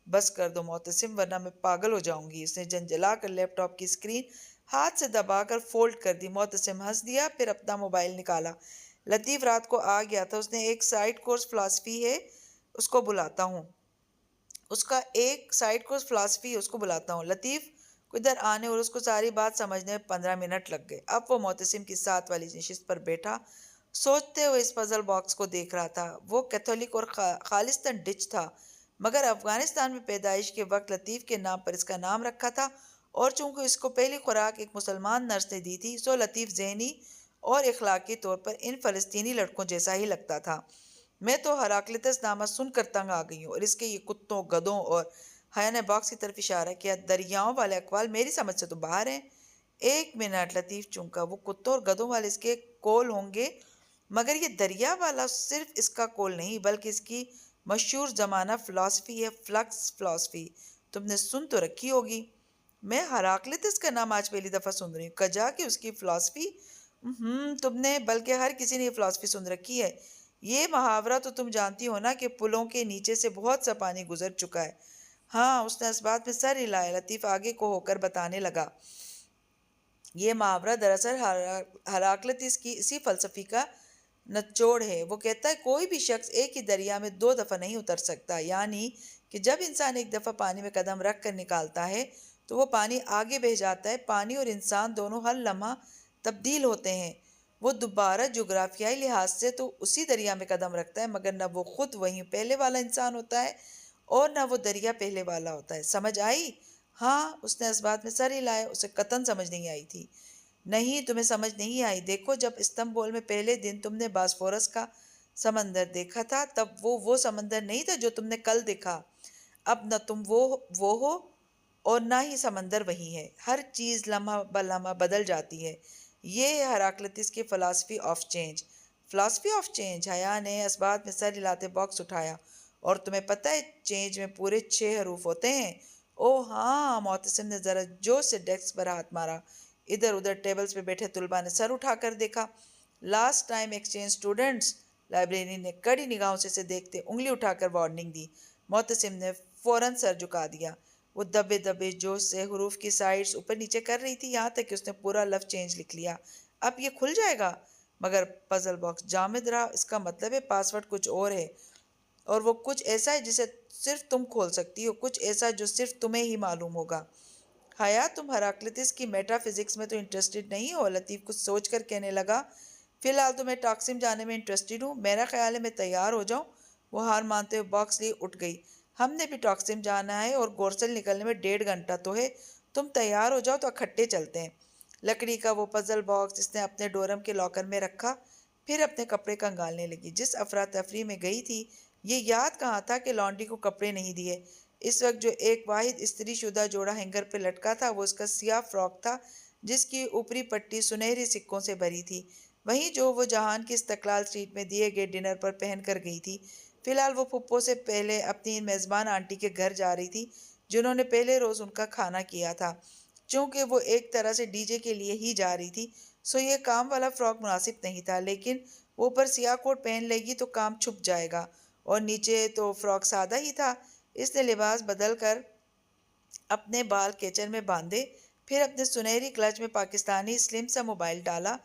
بس کر دو معتصم ورنہ میں پاگل ہو جاؤں گی۔ اس نے جنجلا کر لیپ ٹاپ کی اسکرین ہاتھ سے دبا کر فولڈ کر دی۔ معتصم ہنس دیا، پھر اپنا موبائل نکالا۔ لطیف رات کو آ گیا تھا۔ اس نے ایک سائیڈ کورس فلسفی ہے، اس کو بلاتا ہوں۔ لطیف کو ادھر آنے اور اس کو ساری بات سمجھنے میں 15 منٹ لگ گئے۔ اب وہ معتصم کی ساتھ والی نشست پر بیٹھا سوچتے ہوئے اس پزل باکس کو دیکھ رہا تھا۔ وہ کیتھولک اور خالصتاً ڈچ تھا، مگر افغانستان میں پیدائش کے وقت لطیف کے نام پر اس کا نام رکھا تھا، اور چونکہ اس کو پہلی خوراک ایک مسلمان نرس نے دی تھی، سو لطیف ذہنی اور اخلاقی طور پر ان فلسطینی لڑکوں جیسا ہی لگتا تھا۔ میں تو ہراکلیتس نامہ سن کر تنگ آ گئی ہوں، اور اس کے یہ کتوں، گدوں اور حیا نے باکس کی طرف اشارہ کیا۔ دریاؤں والے اقوال میری سمجھ سے تو باہر ہیں۔ ایک منٹ، لطیف چونکا، وہ کتوں اور گدوں والے اس کے کول ہوں گے، مگر یہ دریا والا صرف اس کا کول نہیں بلکہ اس کی مشہور زمانہ فلسفی ہے، فلکس فلسفی۔ تم نے سن تو رکھی ہوگی۔ میں ہراکلیتس کا نام آج پہلی دفعہ سن رہی ہوں۔ کجا کہ اس کی فلسفی؟ تم نے، بلکہ ہر کسی نے یہ فلسفی سن رکھی ہے۔ یہ محاورہ تو تم جانتی ہو نا کہ پلوں کے نیچے سے بہت سا پانی گزر چکا ہے۔ ہاں، اس نے اس بات میں سر ہلایا۔ لطیف آگے کو ہو کر بتانے لگا، یہ محاورہ دراصل ہراکلیتس کی اسی فلسفی کا نچوڑ ہے۔ وہ کہتا ہے کوئی بھی شخص ایک ہی دریا میں 2 دفعہ نہیں اتر سکتا، یعنی کہ جب انسان ایک دفعہ پانی میں قدم رکھ کر نکالتا ہے تو وہ پانی آگے بہہ جاتا ہے۔ پانی اور انسان دونوں ہر لمحہ تبدیل ہوتے ہیں۔ وہ دوبارہ جغرافیائی لحاظ سے تو اسی دریا میں قدم رکھتا ہے، مگر نہ وہ خود وہیں پہلے والا انسان ہوتا ہے اور نہ وہ دریا پہلے والا ہوتا ہے۔ سمجھ آئی؟ ہاں، اس نے اس بات میں سر ہلایا۔ اسے قطعاً سمجھ نہیں آئی تھی۔ نہیں، تمہیں سمجھ نہیں آئی؟ دیکھو، جب استنبول میں پہلے دن تم نے باسفورس کا سمندر دیکھا تھا، تب وہ سمندر نہیں تھا جو تم نے کل دیکھا۔ اب نہ تم وہ ہو اور نہ ہی سمندر وہی ہے۔ ہر چیز لمحہ بلمحہ بدل جاتی ہے۔ یہ ہے ہراکلیتس کی فلسفی آف چینج۔ فلسفی آف چینج؟ حیا نے اس بات میں سر ہلاتے باکس اٹھایا۔ اور تمہیں پتہ ہے چینج میں پورے 6 حروف ہوتے ہیں؟ اوہ ہاں، معتصم نے ذرا جوش سے ڈیسک پر ہاتھ مارا۔ ادھر ادھر ٹیبلز پہ بیٹھے طلباء نے سر اٹھا کر دیکھا۔ Last time exchange students, librarian نے کڑی نگاہوں سے اسے دیکھتے انگلی اٹھا کر وارننگ دی۔ معتصم نے فوراً سر جھکا دیا۔ وہ دبے دبے جوش سے حروف کی سائڈز اوپر نیچے کر رہی تھی، یہاں تک کہ اس نے پورا لفظ چینج لکھ لیا۔ اب یہ کھل جائے گا؟ مگر پزل باکس جامد رہا۔ اس کا مطلب ہے پاسورڈ کچھ اور ہے، اور وہ کچھ ایسا ہے جسے صرف تم کھول سکتی ہو، کچھ ایسا جو صرف تمہیں ہی معلوم ہوگا۔ حیا، تم ہراکلیتس کی میٹا فزکس میں تو انٹرسٹڈ نہیں ہو؟ لطیف کچھ سوچ کر کہنے لگا، فی الحال تو میں ٹاکسم جانے میں انٹرسٹڈ ہوں۔ میرا خیال ہے میں تیار ہو جاؤں۔ وہ ہار مانتے ہوئے باکس لیے اٹھ گئی۔ ہم نے بھی ٹاکسم جانا ہے اور گورسل نکلنے میں 1.5 گھنٹہ تو ہے۔ تم تیار ہو جاؤ تو اکٹھے چلتے ہیں۔ لکڑی کا وہ پزل باکس اس نے اپنے ڈورم کے لاکر میں رکھا، پھر اپنے کپڑے کنگالنے لگی۔ جس افراتفری میں گئی تھی، یہ یاد کہاں تھا کہ لانڈری کو کپڑے نہیں دیے۔ اس وقت جو ایک واحد استری شدہ جوڑا ہینگر پہ لٹکا تھا وہ اس کا سیاہ فراک تھا، جس کی اوپری پٹی سنہری سکوں سے بھری تھی، وہیں جو وہ جہان کی استقلال اسٹریٹ میں دیے گئے ڈنر پر پہن کر گئی تھی۔ فی الحال وہ پھپھو سے پہلے اپنی میزبان آنٹی کے گھر جا رہی تھی، جنہوں نے پہلے روز ان کا کھانا کیا تھا۔ چونکہ وہ ایک طرح سے ڈی جے کے لیے ہی جا رہی تھی، سو یہ کام والا فراک مناسب نہیں تھا، لیکن وہ اوپر سیاہ کوٹ پہن لے گی تو کام چھپ جائے گا، اور نیچے تو فراک سادہ ہی تھا۔ اس نے لباس بدل کر اپنے بال کیچر میں باندھے، پھر اپنے سنہری کلچ میں پاکستانی سلم سا موبائل ڈالا۔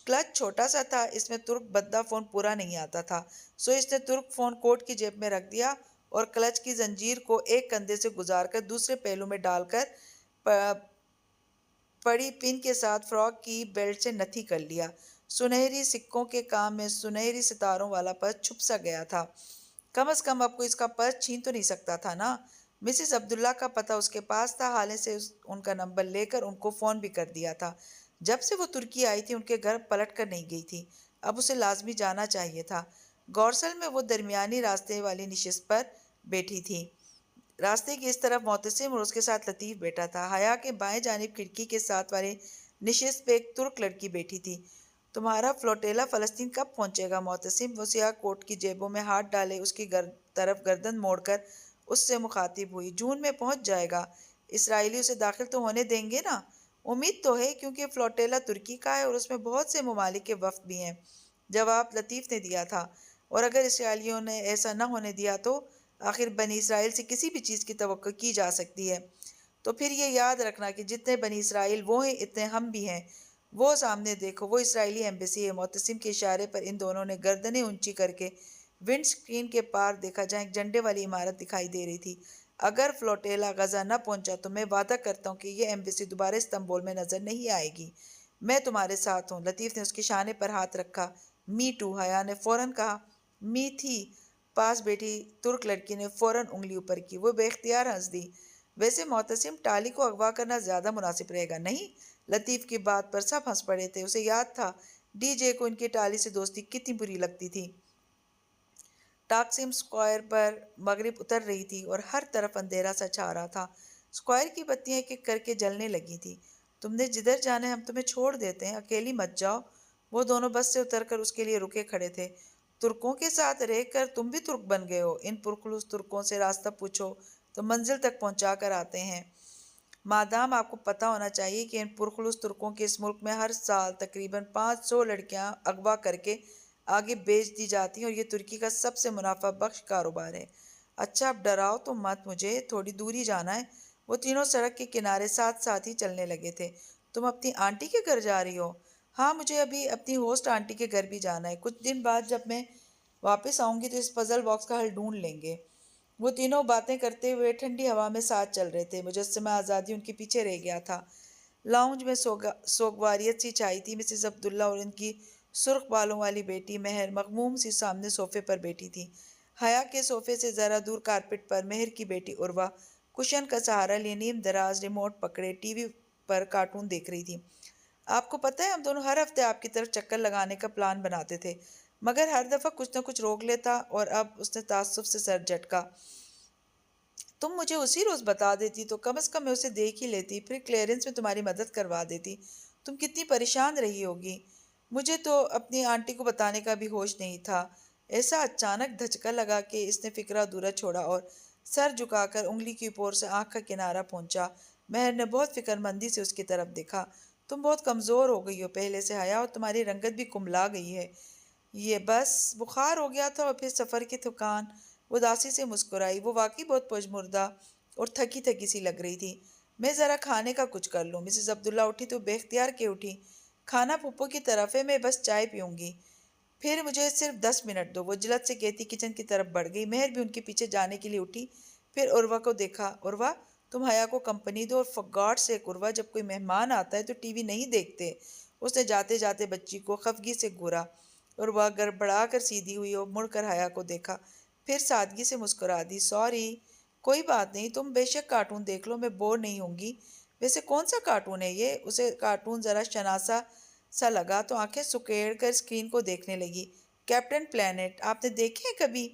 کلچ چھوٹا سا تھا، اس میں ترک بدہ فون پورا نہیں آتا تھا، سو اس نے ترک فون کوٹ کی جیب میں رکھ دیا اور کلچ کی زنجیر کو ایک کندھے سے گزار کر دوسرے پہلو میں ڈال کر پڑی پن کے ساتھ فراک کی بیلٹ سے نتھی کر لیا۔ سنہری سکوں کے کام میں سنہری ستاروں والا پرس چھپ سا گیا تھا۔ کم از کم اب کوئی اس کا پرس چھین تو نہیں سکتا تھا نا۔ مسز عبداللہ کا پتہ اس کے پاس تھا، حالے سے ان کا نمبر لے کر ان کو فون بھی کر دیا تھا۔ جب سے وہ ترکی آئی تھی ان کے گھر پلٹ کر نہیں گئی تھی، اب اسے لازمی جانا چاہیے تھا۔ گورسل میں وہ درمیانی راستے والی نشست پر بیٹھی تھی۔ راستے کی اس طرف معتصم اور اس کے ساتھ لطیف بیٹھا تھا۔ حیا کے بائیں جانب کھڑکی کے ساتھ والی نشست پہ ایک ترک لڑکی بیٹھی تھی۔ تمہارا فلوٹیلا فلسطین کب پہنچے گا معتصم؟ وہ سیاہ کوٹ کی جیبوں میں ہاتھ ڈالے اس کی طرف گردن موڑ کر اس سے مخاطب ہوئی۔ جون میں پہنچ جائے گا۔ اسرائیلی اسے داخل تو ہونے دیں گے نا؟ امید تو ہے، کیونکہ فلوٹیلا ترکی کا ہے اور اس میں بہت سے ممالک کے وفد بھی ہیں، جواب لطیف نے دیا تھا۔ اور اگر اسرائیلیوں نے ایسا نہ ہونے دیا تو آخر بنی اسرائیل سے کسی بھی چیز کی توقع کی جا سکتی ہے۔ تو پھر یہ یاد رکھنا کہ جتنے بنی اسرائیل وہ ہیں اتنے ہم بھی ہیں۔ وہ سامنے دیکھو، وہ اسرائیلی ایمبیسی ہے۔ معتصم کے اشارے پر ان دونوں نے گردنیں اونچی کر کے ونڈ سکرین کے پار دیکھا جہاں ایک جھنڈے والی عمارت دکھائی دے رہی تھی۔ اگر فلوٹیلا غزہ نہ پہنچا تو میں وعدہ کرتا ہوں کہ یہ ایمبیسی دوبارہ استنبول میں نظر نہیں آئے گی۔ میں تمہارے ساتھ ہوں۔ لطیف نے اس کے شانے پر ہاتھ رکھا۔ می ٹو، حیا نے فوراً کہا۔ می تھی، پاس بیٹھی ترک لڑکی نے فوراً انگلی اوپر کی۔ وہ بے اختیار ہنس دی۔ ویسے معتصم، ٹالی کو اغوا کرنا زیادہ مناسب رہے گا، نہیں؟ لطیف کی بات پر سب ہنس پڑے تھے۔ اسے یاد تھا ڈی جے کو ان کی ٹالی سے دوستی کتنی بری لگتی تھی۔ ٹاکسیم اسکوائر پر مغرب اتر رہی تھی اور ہر طرف اندھیرا سا چھا رہا تھا۔ اسکوائر کی بتیاں ایک ایک کر کے جلنے لگی تھی۔ تم نے جدھر جانا ہے ہم تمہیں چھوڑ دیتے ہیں، اکیلی مت جاؤ۔ وہ دونوں بس سے اتر کر اس کے لیے رکے کھڑے تھے۔ ترکوں کے ساتھ رہ کر تم بھی ترک بن گئے ہو؟ ان پرخلوص ترکوں سے راستہ پوچھو تو منزل تک پہنچا کر آتے ہیں۔ مادام آپ کو پتہ ہونا چاہیے کہ ان پرخلوص ترکوں کے اس ملک میں ہر سال تقریباً 500 لڑکیاں اغوا کر کے آگے بیچ دی جاتی ہیں اور یہ ترکی کا سب سے منافع بخش کاروبار ہے۔ اچھا اب ڈراؤ تو مت، مجھے تھوڑی دوری جانا ہے۔ وہ تینوں سڑک کے کنارے ساتھ ساتھ ہی چلنے لگے تھے۔ تم اپنی آنٹی کے گھر جا رہی ہو؟ ہاں، مجھے ابھی اپنی ہوسٹ آنٹی کے گھر بھی جانا ہے۔ کچھ دن بعد جب میں واپس آؤں گی تو اس پزل باکس کا حل ڈھونڈ لیں گے۔ وہ تینوں باتیں کرتے ہوئے ٹھنڈی ہوا میں ساتھ چل رہے تھے۔ مجسمہ آزادی ان کے پیچھے رہ گیا تھا۔ لاؤنج میں سوگواریت سی چھائی تھی۔ مسز عبداللہ اور ان کی سرخ بالوں والی بیٹی مہر مغموم سی سامنے صوفے پر بیٹھی تھی۔ حیا کے صوفے سے ذرا دور کارپٹ پر مہر کی بیٹی عروہ کشن کا سہارا لیے نیم دراز ریموٹ پکڑے ٹی وی پر کارٹون دیکھ رہی تھی۔ آپ کو پتہ ہے ہم دونوں ہر ہفتے آپ کی طرف چکر لگانے کا پلان بناتے تھے، مگر ہر دفعہ کچھ نہ کچھ روک لیتا، اور اب اس نے تعصب سے سر جھٹکا۔ تم مجھے اسی روز بتا دیتی تو کم از کم میں اسے دیکھ ہی لیتی، پھر کلیئرنس میں تمہاری مدد کروا دیتی۔ تم کتنی پریشان رہی ہوگی۔ مجھے تو اپنی آنٹی کو بتانے کا بھی ہوش نہیں تھا۔ ایسا اچانک دھچکا لگا کہ اس نے فکرہ ادھورا چھوڑا اور سر جھکا کر انگلی کی اوپر سے آنکھ کا کنارہ پہنچا۔ مہر نے بہت فکر مندی سے اس کی طرف دیکھا۔ تم بہت کمزور ہو گئی ہو پہلے سے حیا، اور تمہاری رنگت بھی کملا گئی ہے۔ یہ بس بخار ہو گیا تھا اور پھر سفر کی تھکان۔ وہ اداسی سے مسکرائی۔ وہ واقعی بہت پژمردہ اور تھکی تھکی سی لگ رہی تھی۔ میں ذرا کھانے کا کچھ کر لوں؟ مسز عبداللہ اٹھی تو بے اختیار کے اٹھی۔ کھانا پھپھو کی طرف ہے، میں بس چائے پیوں گی۔ پھر مجھے صرف 10 منٹ دو، وہ جلد سے کہتی کچن کی طرف بڑھ گئی۔ مہر بھی ان کے پیچھے جانے کے لیے اٹھی، پھر عروہ کو دیکھا۔ عروہ، تم حیا کو کمپنی دو، اور فار گاڈ سیک عروہ، جب کوئی مہمان آتا ہے تو ٹی وی نہیں دیکھتے۔ اس نے جاتے جاتے بچی کو خفگی سے گھورا۔ عروہ گڑبڑا کر سیدھی ہوئی اور مڑ کر حیا کو دیکھا، پھر سادگی سے مسکرا دی۔ سوری، کوئی بات نہیں، تم بے شک کارٹون دیکھ لو، میں بور نہیں ہوں گی۔ ویسے کون سا کارٹون ہے یہ؟ اسے کارٹون ذرا شناسا سا لگا تو آنکھیں سکیڑ کر اسکرین کو دیکھنے لگی۔ کیپٹن پلانٹ، آپ نے دیکھے ہیں کبھی؟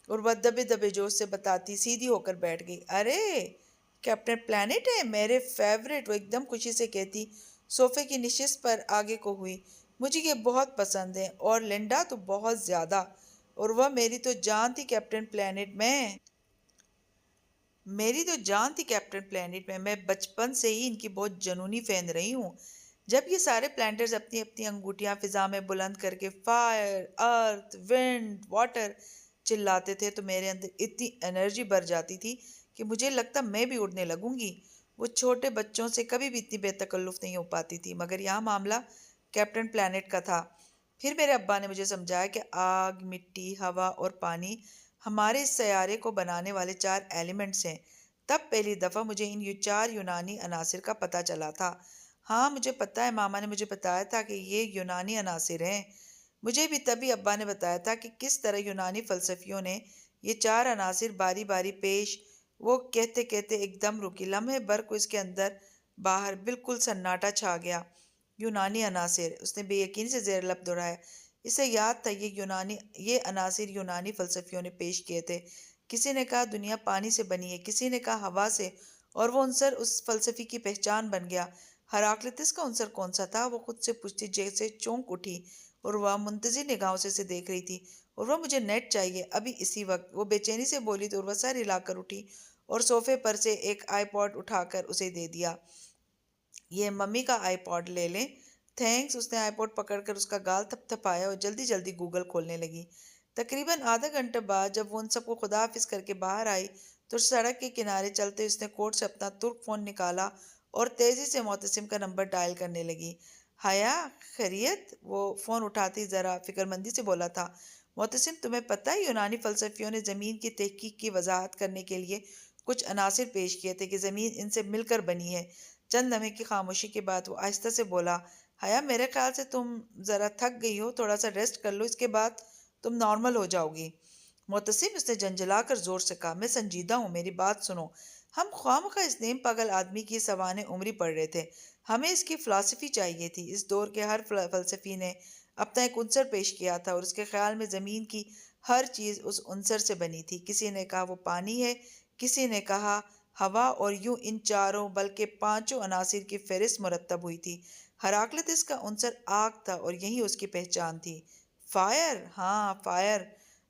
عروہ دبے دبے جوش سے بتاتی سیدھی ہو کر بیٹھ گئی۔ ارے کیپٹن پلانٹ ہے میرے فیورٹ، وہ ایک دم خوشی سے کہتی صوفے کی نشست پر آگے کو ہوئی۔ مجھے یہ بہت پسند ہے، اور لنڈا تو بہت زیادہ۔ عروہ، میری تو جان تھی کیپٹن پلانٹ میں میں بچپن سے ہی ان کی بہت جنونی فین رہی ہوں۔ جب یہ سارے پلانٹرز اپنی اپنی انگوٹیاں فضا میں بلند کر کے فائر، ارتھ، ونڈ، واٹر چلاتے تھے تو میرے اندر اتنی انرجی بھر جاتی تھی کہ مجھے لگتا میں بھی اڑنے لگوں گی۔ وہ چھوٹے بچوں سے کبھی بھی اتنی بے تکلف نہیں ہو پاتی تھی، مگر یہاں معاملہ کیپٹن پلانٹ کا تھا۔ پھر میرے ابا نے مجھے سمجھایا کہ آگ، مٹی، ہوا اور پانی ہمارے اس سیارے کو بنانے والے 4 ایلیمنٹس ہیں۔ تب پہلی دفعہ مجھے ان 4 یونانی عناصر کا پتہ چلا تھا۔ ہاں مجھے پتہ ہے، ماما نے مجھے بتایا تھا کہ یہ یونانی عناصر ہیں۔ مجھے بھی تبھی ابا نے بتایا تھا کہ کس طرح یونانی فلسفیوں نے یہ 4 عناصر باری باری پیش۔ وہ کہتے کہتے ایک دم رکی، لمحے بھر کو اس کے اندر باہر بالکل سناٹا چھا گیا۔ یونانی عناصر، اس نے بے یقینی سے زیر لب دہرایا۔ اسے یاد تھا یہ عناصر یونانی فلسفیوں نے پیش کیے تھے۔ کسی نے کہا دنیا پانی سے بنی ہے، کسی نے کہا ہوا سے، اور وہ عنصر اس فلسفی کی پہچان بن گیا۔ ہراکلیتس کا عنصر کون سا تھا؟ وہ خود سے پوچھتی جیسے چونک اٹھی۔ اور وہ منتظر نگاہوں سے اسے دیکھ رہی تھی۔ اور وہ مجھے نیٹ چاہیے، ابھی اسی وقت، وہ بے چینی سے بولی تو وہ سر ہلا کر اٹھی اور صوفے پر سے ایک آئی پوڈ اٹھا کر اسے دے دیا۔ یہ ممی کا آئی پوڈ لے لیں؟ تھینکس۔ اس نے آئی پوڈ پکڑ کر اس کا گال تھپ تھپایا اور جلدی جلدی گوگل کھولنے لگی۔ تقریباً آدھا گھنٹے بعد جب وہ ان سب کو خدا حافظ کر کے باہر آئی تو سڑک کے کنارے چلتے اس نے کوٹ سے اپنا ترک فون نکالا اور تیزی سے معتصم کا نمبر ڈائل کرنے لگی۔ حیا، خیریت؟ وہ فون اٹھاتی ذرا فکر مندی سے بولا تھا۔ معتصم، تمہیں پتہ ہے یونانی فلسفیوں نے زمین کی تحقیق کی وضاحت کرنے کے لیے کچھ عناصر پیش کیے تھے کہ زمین ان سے مل کر بنی ہے۔ چند لمحے کی خاموشی کے بعد وہ آہستہ سے بولا، حیا میرے خیال سے تم ذرا تھک گئی ہو، تھوڑا سا ریسٹ کر لو، اس کے بعد تم نارمل ہو جاؤ گی۔ معتصم، اس نے جھنجھلا کر زور سے کہا، میں سنجیدہ ہوں، میری بات سنو۔ ہم خواہ اس نیم پاگل آدمی کی سوانح عمری پڑھ رہے تھے، ہمیں اس کی فلسفی چاہیے تھی۔ اس دور کے ہر فلسفی نے اپنا ایک عنصر پیش کیا تھا اور اس کے خیال میں زمین کی ہر چیز اس عنصر سے بنی تھی۔ کسی نے کہا وہ پانی ہے، کسی نے کہا ہوا، اور یوں ان چاروں بلکہ پانچوں عناصر کی فہرست مرتب ہوئی تھی۔ ہراکلیتس کا عنصر آگ تھا اور یہی اس کی پہچان تھی۔ فائر، ہاں فائر،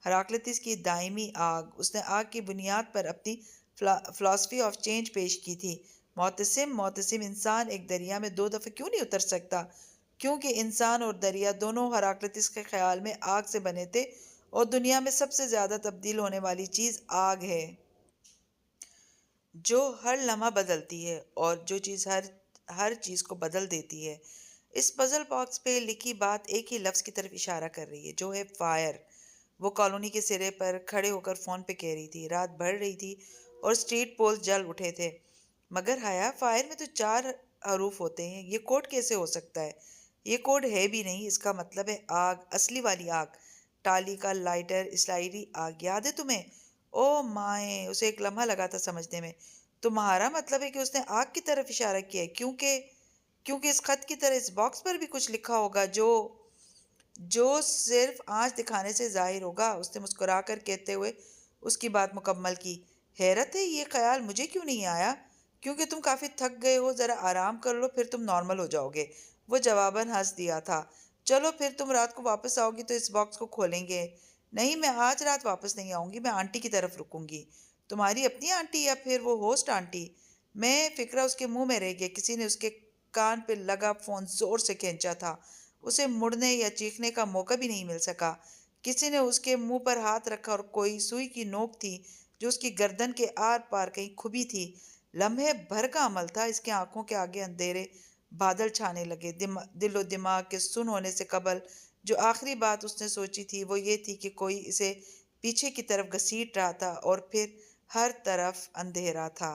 ہراکلیتس کی دائمی آگ۔ اس نے آگ کی بنیاد پر اپنی فلاسفی آف چینج پیش کی تھی۔ معتصم انسان ایک دریا میں 2 دفعہ کیوں نہیں اتر سکتا؟ کیونکہ انسان اور دریا دونوں ہراکلیتس کے خیال میں آگ سے بنے تھے، اور دنیا میں سب سے زیادہ تبدیل ہونے والی چیز آگ ہے، جو ہر لمحہ بدلتی ہے اور جو چیز ہر چیز کو بدل دیتی ہے۔ اس پزل باکس پہ لکھی بات ایک ہی لفظ کی طرف اشارہ کر رہی ہے، جو ہے فائر۔ وہ کالونی کے سرے پر کھڑے ہو کر فون پہ کہہ رہی تھی۔ رات بڑھ رہی تھی اور اسٹریٹ پولز جل اٹھے تھے۔ مگر حیا، فائر میں تو 4 حروف ہوتے ہیں، یہ کوڈ کیسے ہو سکتا ہے؟ یہ کوڈ ہے بھی نہیں، اس کا مطلب ہے آگ، اصلی والی آگ، ٹالی کا لائٹر، اسلائیڈی آگ، یاد ہے تمہیں؟ او مائیں، اسے ایک لمحہ لگا تھا سمجھنے میں۔ تمہارا مطلب ہے کہ اس نے آگ کی طرف اشارہ کیا ہے، کیونکہ اس خط کی طرح اس باکس پر بھی کچھ لکھا ہوگا جو صرف آنچ دکھانے سے ظاہر ہوگا۔ اس نے مسکرا کر کہتے ہوئے اس کی بات مکمل کی۔ حیرت ہے، یہ خیال مجھے کیوں نہیں آیا؟ کیونکہ تم کافی تھک گئے ہو، ذرا آرام کر لو پھر تم نارمل ہو جاؤ گے۔ وہ جواباً ہنس دیا تھا۔ چلو پھر تم رات کو واپس آؤ گی تو اس باکس کو کھولیں گے۔ نہیں، میں آج رات واپس نہیں آؤں گی، میں آنٹی کی طرف رکوں گی۔ تمہاری اپنی آنٹی یا پھر وہ ہوسٹ آنٹی؟ میں فکرہ اس کے منہ میں رہ گیا۔ کسی نے اس کے کان پہ لگا فون زور سے کھینچا تھا۔ اسے مڑنے یا چیخنے کا موقع بھی نہیں مل سکا۔ کسی نے اس کے منہ پر ہاتھ رکھا اور کوئی سوئی کی نوک تھی جو اس کی گردن کے آر پار کہیں کھبی تھی۔ لمحے بھر کا عمل تھا، اس کی آنکھوں کے آگے اندھیرے بادل چھانے لگے۔ دل و دماغ کے سن ہونے سے قبل جو آخری بات اس نے سوچی تھی وہ یہ تھی کہ کوئی اسے پیچھے کی طرف گھسیٹ رہا تھا اور پھر ہر طرف اندھیرا تھا۔